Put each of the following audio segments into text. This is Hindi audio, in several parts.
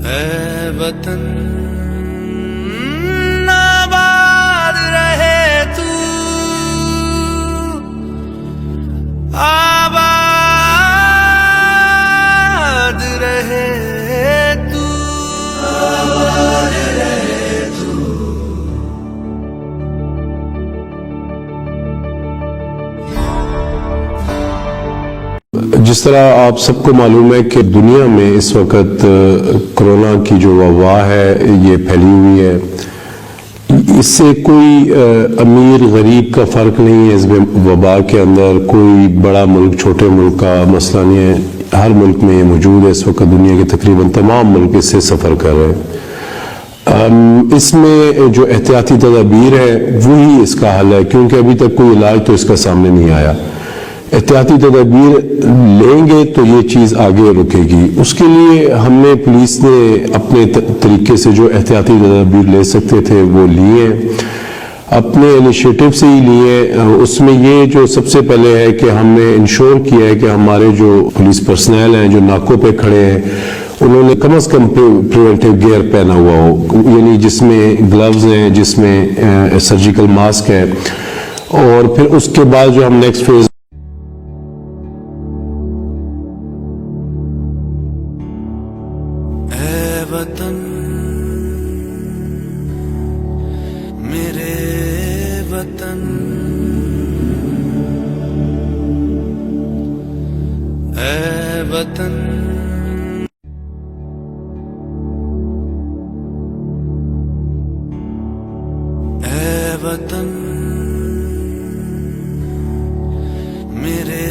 ऐ वतन आबाद रहे तू, आबाद रहे तू, आबाद रहे तू। जिस तरह आप सबको मालूम है कि दुनिया में इस वक्त कोरोना की जो वबा है ये फैली हुई है। इससे कोई अमीर गरीब का फ़र्क नहीं है। इस वबा के अंदर कोई बड़ा मुल्क छोटे मुल्क का मसला नहीं है। हर मुल्क में ये मौजूद है। इस वक्त दुनिया के तकरीबन तमाम मुल्क इससे सफ़र कर रहे हैं। इसमें जो एहतियाती तदाबीर है वही इसका हल है, क्योंकि अभी तक कोई इलाज तो इसका सामने नहीं आया। एहतियाती तदाबीर लेंगे तो ये चीज़ आगे रुकेगी। उसके लिए हमने पुलिस ने अपने तरीके से जो एहतियाती तदाबीर ले सकते थे वो लिए, अपने इनिशिएटिव से ही लिए। उसमें ये जो सबसे पहले है कि हमने इंश्योर किया है कि हमारे जो पुलिस पर्सनल हैं जो नाकों पे खड़े हैं उन्होंने कम से कम प्रिवेंटिव गियर पहना हुआ हो, यानी जिसमें ग्लव्स हैं, जिसमें सर्जिकल मास्क है। और फिर उसके बाद जो हम नेक्स्ट फेज वतन मेरे वतन, ऐ वतन ऐ वतन मेरे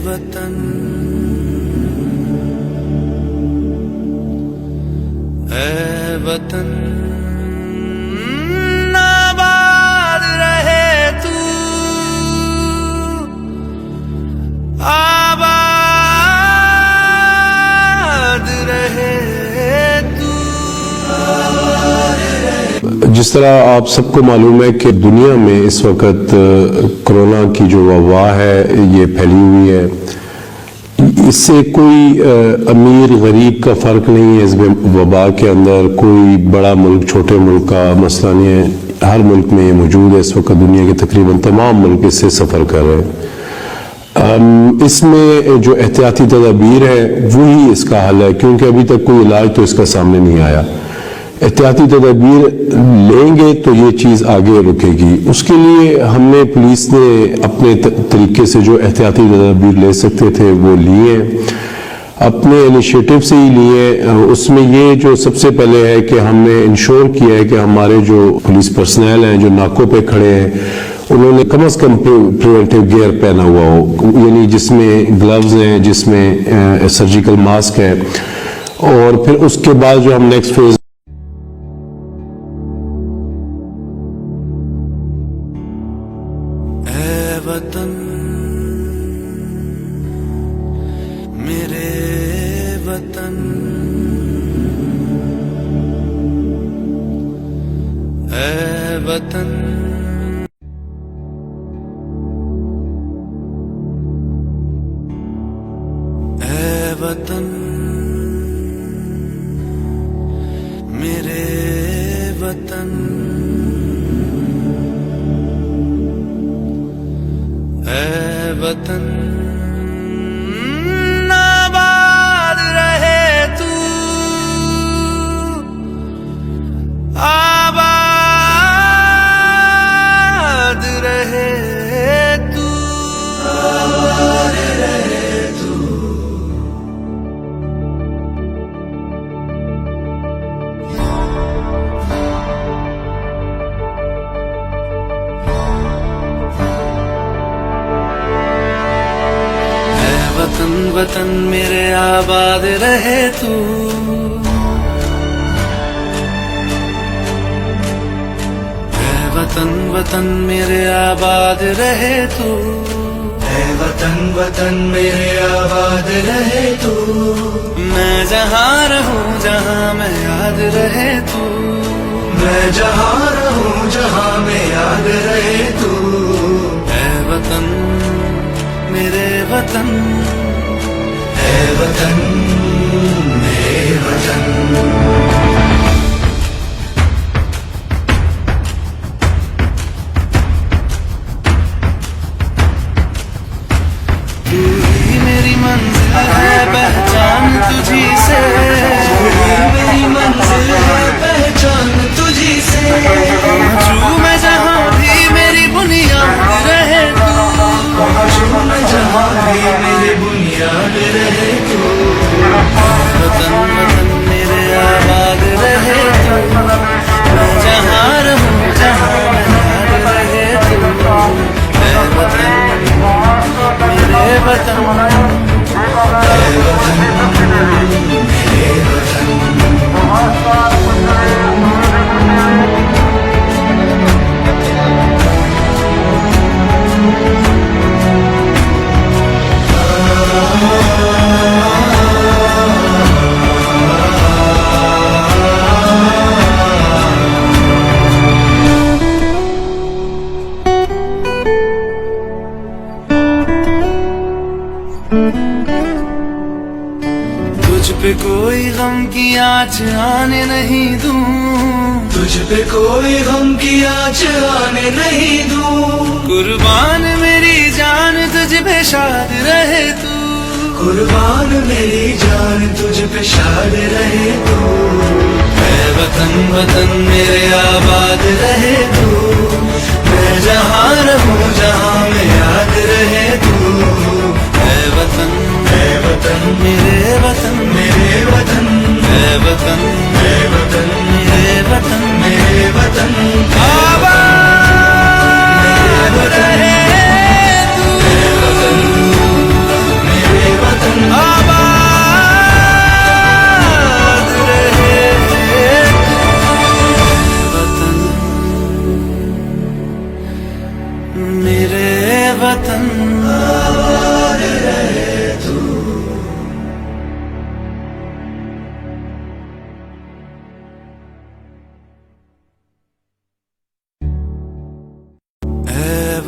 वतन, ऐ वतन आबाद रहे तू, आबाद रहे तू, आबाद रहे। जिस तरह आप सबको मालूम है कि दुनिया में इस वक्त कोरोना की जो वबा है ये फैली हुई है। इससे कोई अमीर गरीब का फ़र्क नहीं है। इस वबा के अंदर कोई बड़ा मुल्क छोटे मुल्क का मसला नहीं है। हर मुल्क में ये मौजूद है। इस वक्त दुनिया के तकरीबन तमाम मुल्क इससे सफ़र कर रहे हैं। इसमें जो एहतियाती तदाबीर है वही इसका हल है, क्योंकि अभी तक कोई इलाज तो इसका सामने नहीं आया। एहतियाती तदाबीर लेंगे तो ये चीज़ आगे रुकेगी। उसके लिए हमने पुलिस ने अपने तरीके से जो एहतियाती तदाबीर ले सकते थे वो लिए, अपने इनिशिएटिव से ही लिए। उसमें ये जो सबसे पहले है कि हमने इंश्योर किया है कि हमारे जो पुलिस पर्सनल हैं जो नाकों पे खड़े हैं उन्होंने कम से कम प्रिवेंटिव गियर पहना हुआ हो, यानी जिसमें ग्लव्स हैं, जिसमें सर्जिकल मास्क है। और फिर उसके बाद जो हम नेक्स्ट फेज वतन मेरे वतन, ऐ वतन ऐ वतन मेरे वतन, ऐ वतन आबाद रहे तू, आबाद रहे तू, आबाद रहे तू। वतन वतन मेरे आबाद रहे तू, ऐ वतन वतन मेरे आबाद रहे तू, ऐ वतन वतन मेरे आबाद रहे तू। मैं जहाँ रहूँ जहाँ मैं याद रहे तू, मैं जहाँ रहूँ जहाँ मैं याद रहे तू। ऐ वतन मेरे वतन, ऐ वतन मेरे वतन। पे कोई गम की आँच आने नहीं दूं, तुझ पे कोई गम की आँच आने नहीं दूं। कुर्बान मेरी जान तुझ पे शाद रहे तू, कुर्बान मेरी जान तुझ पे शाद रहे तू। ऐ वतन वतन मेरे आबाद रहे तू, मैं जहाँ रहूं जहाँ में याद रहे तू। ऐ वतन मेरे वतन मेरे वतन, ऐ वतन मेरे वतन मेरे वतन आबाद रहे तू, मेरे वतन आबाद रहे तू। वतन मेरे वतन आबाद रहे तू।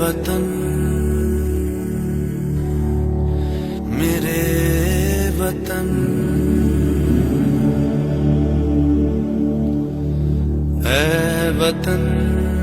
वतन मेरे वतन, ऐ वतन